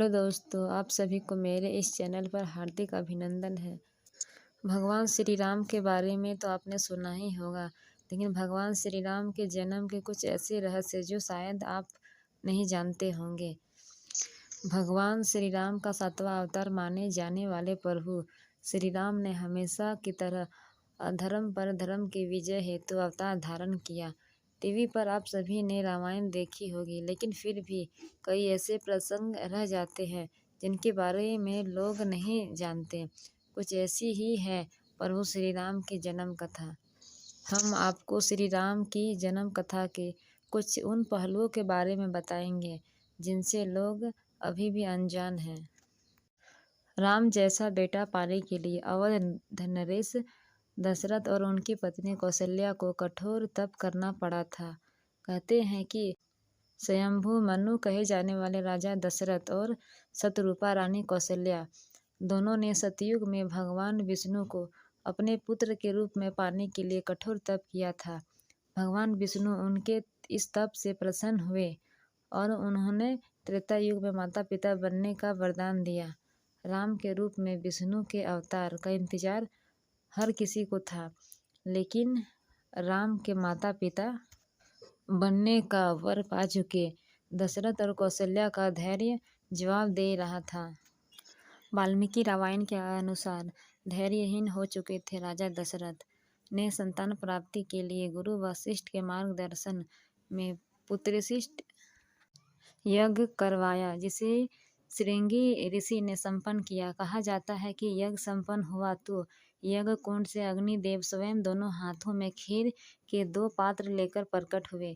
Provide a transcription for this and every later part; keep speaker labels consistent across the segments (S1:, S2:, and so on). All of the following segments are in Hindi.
S1: हेलो दोस्तों, आप सभी को मेरे इस चैनल पर हार्दिक अभिनंदन है। भगवान श्री राम के बारे में तो आपने सुना ही होगा, लेकिन भगवान श्री राम के जन्म के कुछ ऐसे रहस्य जो शायद आप नहीं जानते होंगे। भगवान श्री राम का 7वां अवतार माने जाने वाले प्रभु श्री राम ने हमेशा की तरह अधर्म पर धर्म की विजय हेतु अवतार धारण किया। टीवी पर आप सभी ने रामायण देखी होगी, लेकिन फिर भी कई ऐसे प्रसंग रह जाते हैं जिनके बारे में लोग नहीं जानते। कुछ ऐसी ही है प्रभु श्री राम की जन्म कथा। हम आपको श्री राम की जन्म कथा के कुछ उन पहलुओं के बारे में बताएंगे जिनसे लोग अभी भी अनजान हैं। राम जैसा बेटा पाने के लिए अवध नरेश दशरथ और उनकी पत्नी कौशल्या को कठोर तप करना पड़ा था। कहते हैं कि स्वयंभू मनु कहे जाने वाले राजा दशरथ और शतरूपा रानी कौशल्या दोनों ने सतयुग में भगवान विष्णु को अपने पुत्र के रूप में पाने के लिए कठोर तप किया था। भगवान विष्णु उनके इस तप से प्रसन्न हुए और उन्होंने त्रेता युग में माता पिता बनने का वरदान दिया। राम के रूप में विष्णु के अवतार का इंतजार हर किसी को था, लेकिन राम के माता पिता बनने का वर पा चुके दशरथ और कौशल्या का धैर्य जवाब दे रहा था। वाल्मीकि रामायण के अनुसार धैर्यहीन हो चुके थे राजा दशरथ ने संतान प्राप्ति के लिए गुरु वशिष्ठ के मार्गदर्शन में पुत्रशिष्ट यज्ञ करवाया, जिसे श्रृंगी ऋषि ने संपन्न किया। कहा जाता है कि यज्ञ संपन्न हुआ तो यज्ञ कुंड से अग्निदेव स्वयं दोनों हाथों में खीर के 2 पात्र लेकर प्रकट हुए।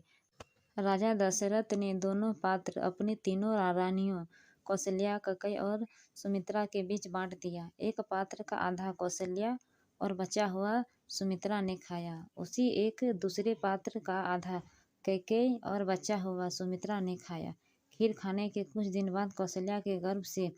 S1: राजा दशरथ ने दोनों पात्र अपनी तीनों रानियों कौशल्या, कैकेयी और सुमित्रा के बीच बांट दिया। एक पात्र का आधा कौशल्या और बचा हुआ सुमित्रा ने खाया। उसी एक दूसरे पात्र का आधा कैकेयी और बचा हुआ सुमित्रा ने खाया। खीर खाने के कुछ दिन बाद कौशल्या के गर्भ से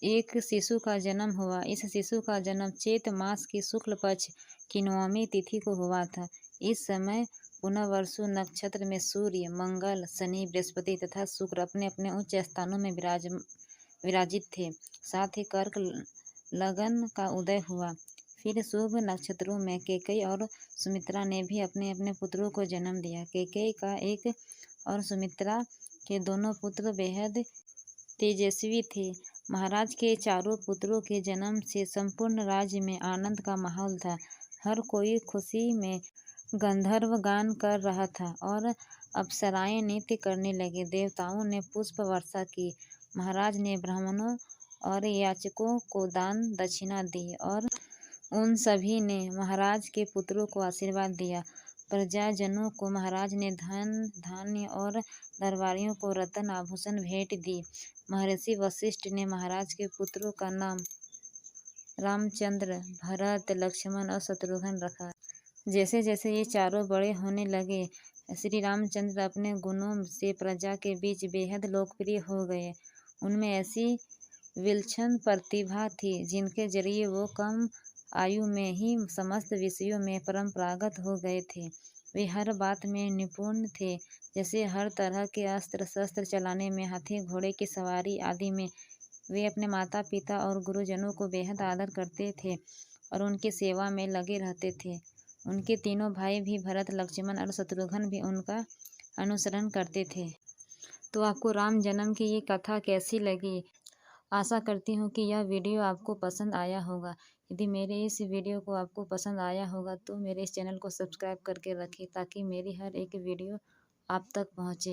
S1: एक शिशु का जन्म हुआ। इस शिशु का जन्म चैत मास की शुक्ल पक्ष की 9वीं तिथि को हुआ था। इस समय पुनर्वसु नक्षत्र में सूर्य, मंगल, शनि, बृहस्पति तथा शुक्र अपने अपने उच्च स्थानों में विराजित थे। साथ ही कर्क लगन का उदय हुआ। फिर शुभ नक्षत्रों में कैकेयी और सुमित्रा ने भी अपने अपने पुत्रों को जन्म दिया। कैकेयी का एक और सुमित्रा के दोनों पुत्र बेहद तेजस्वी थे। महाराज के चारों पुत्रों के जन्म से संपूर्ण राज्य में आनंद का माहौल था। हर कोई खुशी में गंधर्व गान कर रहा था और अप्सराएं नृत्य करने लगे। देवताओं ने पुष्प वर्षा की। महाराज ने ब्राह्मणों और याचकों को दान दक्षिणा दी और उन सभी ने महाराज के पुत्रों को आशीर्वाद दिया। प्रजाजनों को महाराज ने धन धान्य और दरबारियों को रत्न आभूषण भेंट दी। महर्षि वशिष्ठ ने महाराज के पुत्रों का नाम रामचंद्र, भरत, लक्ष्मण और शत्रुघ्न रखा। जैसे जैसे ये चारों बड़े होने लगे, श्री रामचंद्र अपने गुणों से प्रजा के बीच बेहद लोकप्रिय हो गए। उनमें ऐसी विलक्षण प्रतिभा थी जिनके जरिए वो कम आयु में ही समस्त विषयों में परंपरागत हो गए थे। वे हर बात में निपुण थे, जैसे हर तरह के अस्त्र शस्त्र चलाने में, हाथी घोड़े की सवारी आदि में। वे अपने माता पिता और गुरुजनों को बेहद आदर करते थे और उनकी सेवा में लगे रहते थे। उनके तीनों भाई भी भरत, लक्ष्मण और शत्रुघ्न भी उनका अनुसरण करते थे। तो आपको राम जन्म की ये कथा कैसी लगी? आशा करती हूँ कि यह वीडियो आपको पसंद आया होगा। यदि मेरे इस वीडियो को आपको पसंद आया होगा तो मेरे इस चैनल को सब्सक्राइब करके रखें ताकि मेरी हर एक वीडियो आप तक पहुँचे।